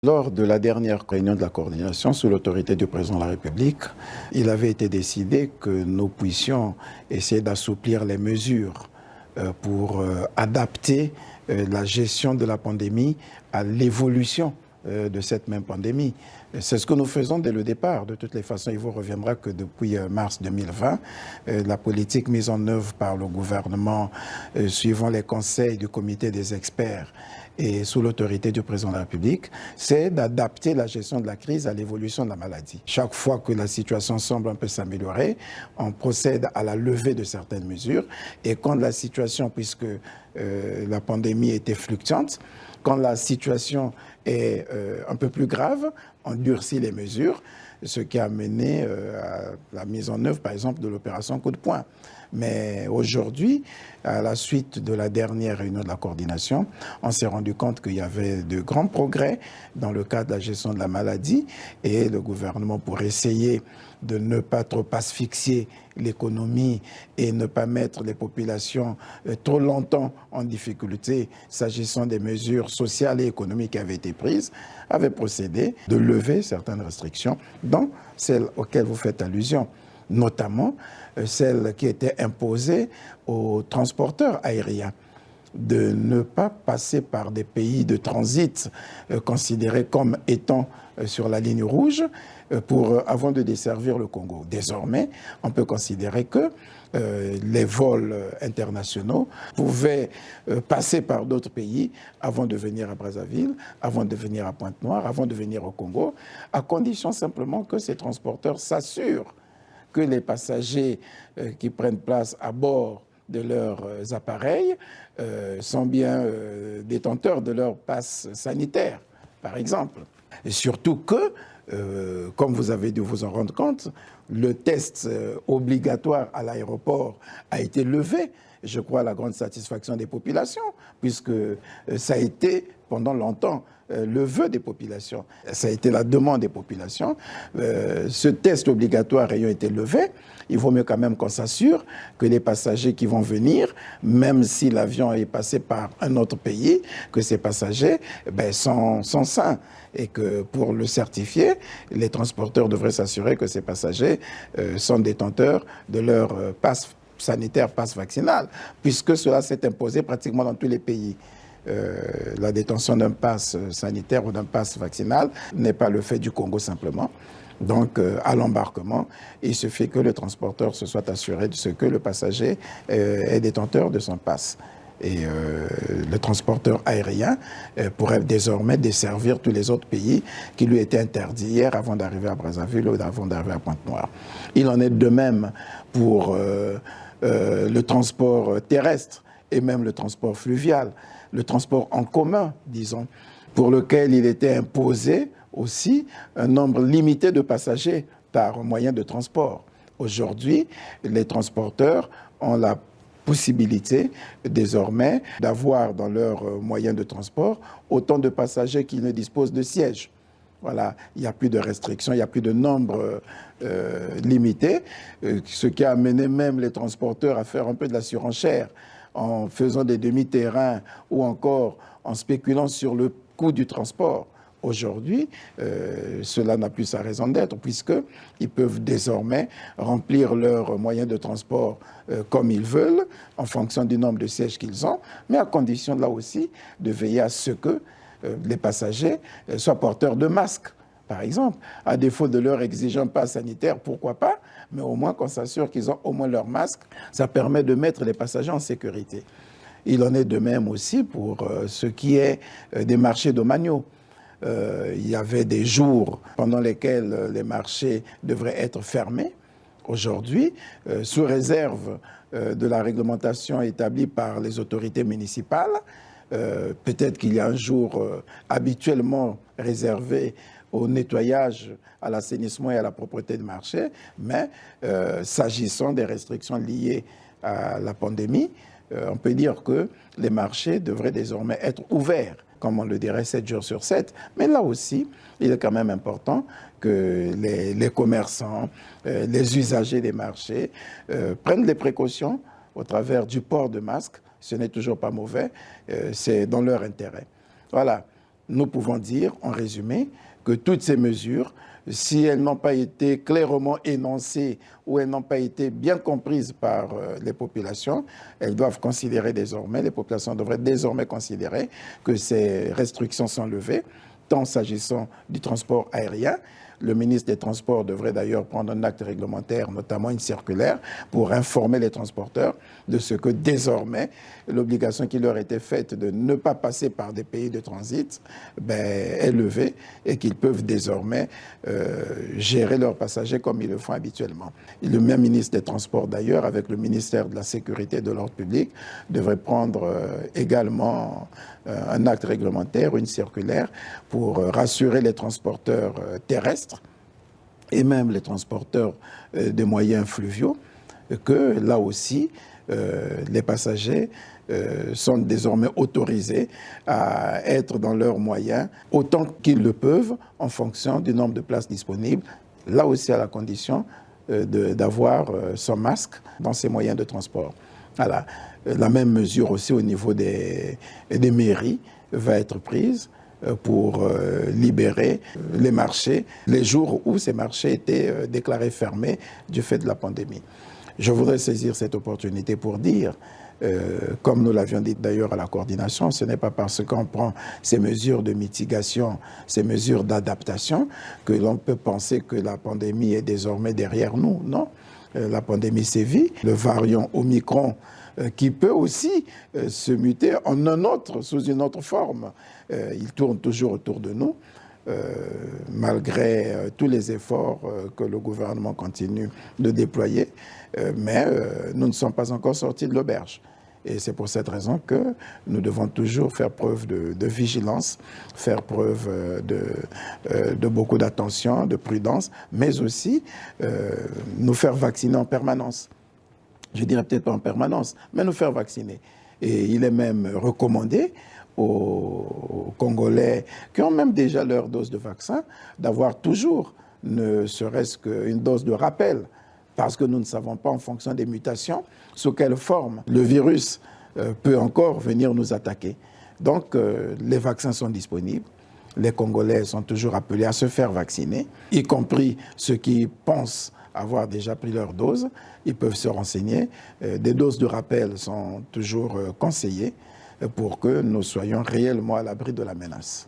Lors de la dernière réunion de la coordination sous l'autorité du président de la République, il avait été décidé que nous puissions essayer d'assouplir les mesures pour adapter la gestion de la pandémie à l'évolution de cette même pandémie. C'est ce que nous faisons dès le départ. De toutes les façons, il vous reviendra que depuis mars 2020, la politique mise en œuvre par le gouvernement, suivant les conseils du comité des experts et sous l'autorité du président de la République, c'est d'adapter la gestion de la crise à l'évolution de la maladie. Chaque fois que la situation semble un peu s'améliorer, on procède à la levée de certaines mesures. Et quand la situation, puisque la pandémie était fluctuante, quand la situation est un peu plus grave, on durcit les mesures, ce qui a mené à la mise en œuvre, par exemple, de l'opération coup de poing. Mais aujourd'hui, à la suite de la dernière réunion de la coordination, on s'est rendu compte qu'il y avait de grands progrès dans le cadre de la gestion de la maladie et le gouvernement, pour essayer de ne pas trop asphyxier l'économie et ne pas mettre les populations trop longtemps en difficulté s'agissant des mesures sociales et économiques qui avaient été prises, avait procédé de lever certaines restrictions, dont celles auxquelles vous faites allusion, notamment celles qui étaient imposées aux transporteurs aériens, de ne pas passer par des pays de transit considérés comme étant sur la ligne rouge avant de desservir le Congo. Désormais, on peut considérer que les vols internationaux pouvaient passer par d'autres pays avant de venir à Brazzaville, avant de venir à Pointe-Noire, avant de venir au Congo, à condition simplement que ces transporteurs s'assurent que les passagers qui prennent place à bord de leurs appareils sont bien détenteurs de leur passe sanitaire, par exemple. Et surtout que, comme vous avez dû vous en rendre compte, le test obligatoire à l'aéroport a été levé, je crois à la grande satisfaction des populations, puisque ça a été pendant longtemps le vœu des populations. Ça a été la demande des populations. Ce test obligatoire ayant été levé, il vaut mieux quand même qu'on s'assure que les passagers qui vont venir, même si l'avion est passé par un autre pays, que ces passagers sont sains. Et que pour le certifier, les transporteurs devraient s'assurer que ces passagers sont détenteurs de leur passe sanitaire, passe vaccinal, puisque cela s'est imposé pratiquement dans tous les pays. La détention d'un passe sanitaire ou d'un passe vaccinal n'est pas le fait du Congo simplement. Donc, à l'embarquement, il suffit que le transporteur se soit assuré de ce que le passager est détenteur de son passe. Et le transporteur aérien pourrait désormais desservir tous les autres pays qui lui étaient interdits hier avant d'arriver à Brazzaville ou avant d'arriver à Pointe-Noire. Il en est de même pour le transport terrestre et même le transport fluvial, le transport en commun, disons, pour lequel il était imposé aussi un nombre limité de passagers par moyen de transport. Aujourd'hui, les transporteurs ont la possibilité désormais d'avoir dans leur moyen de transport autant de passagers qui ne disposent de sièges. Voilà, il n'y a plus de restrictions, il n'y a plus de nombre limité, ce qui a amené même les transporteurs à faire un peu de la surenchère en faisant des demi-terrains ou encore en spéculant sur le coût du transport. Aujourd'hui, cela n'a plus sa raison d'être puisqu'ils peuvent désormais remplir leurs moyens de transport comme ils veulent en fonction du nombre de sièges qu'ils ont, mais à condition là aussi de veiller à ce que les passagers soient porteurs de masques, par exemple. À défaut de leur exiger un pass sanitaire, pourquoi pas, mais au moins qu'on s'assure qu'ils ont au moins leur masque, ça permet de mettre les passagers en sécurité. Il en est de même aussi pour ce qui est des marchés domaniaux. Il y avait des jours pendant lesquels les marchés devraient être fermés. Aujourd'hui, sous réserve de la réglementation établie par les autorités municipales, peut-être qu'il y a un jour habituellement réservé au nettoyage, à l'assainissement et à la propreté de marché, mais s'agissant des restrictions liées à la pandémie, on peut dire que les marchés devraient désormais être ouverts, comme on le dirait 7 jours sur 7. Mais là aussi, il est quand même important que les commerçants, les usagers des marchés prennent des précautions au travers du port de masque. Ce n'est toujours pas mauvais, c'est dans leur intérêt. Voilà. nous pouvons dire, en résumé, que toutes ces mesures, si elles n'ont pas été clairement énoncées ou elles n'ont pas été bien comprises par les populations, elles doivent considérer désormais, les populations devraient désormais considérer que ces restrictions sont levées, tant s'agissant du transport aérien. Le ministre des Transports devrait d'ailleurs prendre un acte réglementaire, notamment une circulaire, pour informer les transporteurs de ce que désormais, l'obligation qui leur était faite de ne pas passer par des pays de transit est levée et qu'ils peuvent désormais gérer leurs passagers comme ils le font habituellement. Et le même ministre des Transports d'ailleurs, avec le ministère de la Sécurité et de l'Ordre public, devrait prendre également un acte réglementaire, une circulaire, pour rassurer les transporteurs terrestres et même les transporteurs de moyens fluviaux, que là aussi, les passagers sont désormais autorisés à être dans leurs moyens autant qu'ils le peuvent en fonction du nombre de places disponibles, là aussi à la condition d'avoir son masque dans ces moyens de transport. Voilà. La même mesure aussi au niveau des mairies va être prise pour libérer les marchés les jours où ces marchés étaient déclarés fermés du fait de la pandémie. Je voudrais saisir cette opportunité pour dire, comme nous l'avions dit d'ailleurs à la coordination, ce n'est pas parce qu'on prend ces mesures de mitigation, ces mesures d'adaptation, que l'on peut penser que la pandémie est désormais derrière nous. Non, la pandémie sévit. Le variant Omicron qui peut aussi se muter en un autre, sous une autre forme. Il tourne toujours autour de nous, malgré tous les efforts que le gouvernement continue de déployer, mais nous ne sommes pas encore sortis de l'auberge. Et c'est pour cette raison que nous devons toujours faire preuve de vigilance, faire preuve de beaucoup d'attention, de prudence, mais aussi nous faire vacciner en permanence. Je dirais peut-être pas en permanence, mais nous faire vacciner. Et il est même recommandé aux Congolais qui ont même déjà leur dose de vaccin d'avoir toujours, ne serait-ce qu'une dose de rappel, parce que nous ne savons pas en fonction des mutations sous quelle forme le virus peut encore venir nous attaquer. Donc les vaccins sont disponibles. Les Congolais sont toujours appelés à se faire vacciner, y compris ceux qui pensent avoir déjà pris leur dose. Ils peuvent se renseigner. Des doses de rappel sont toujours conseillées pour que nous soyons réellement à l'abri de la menace.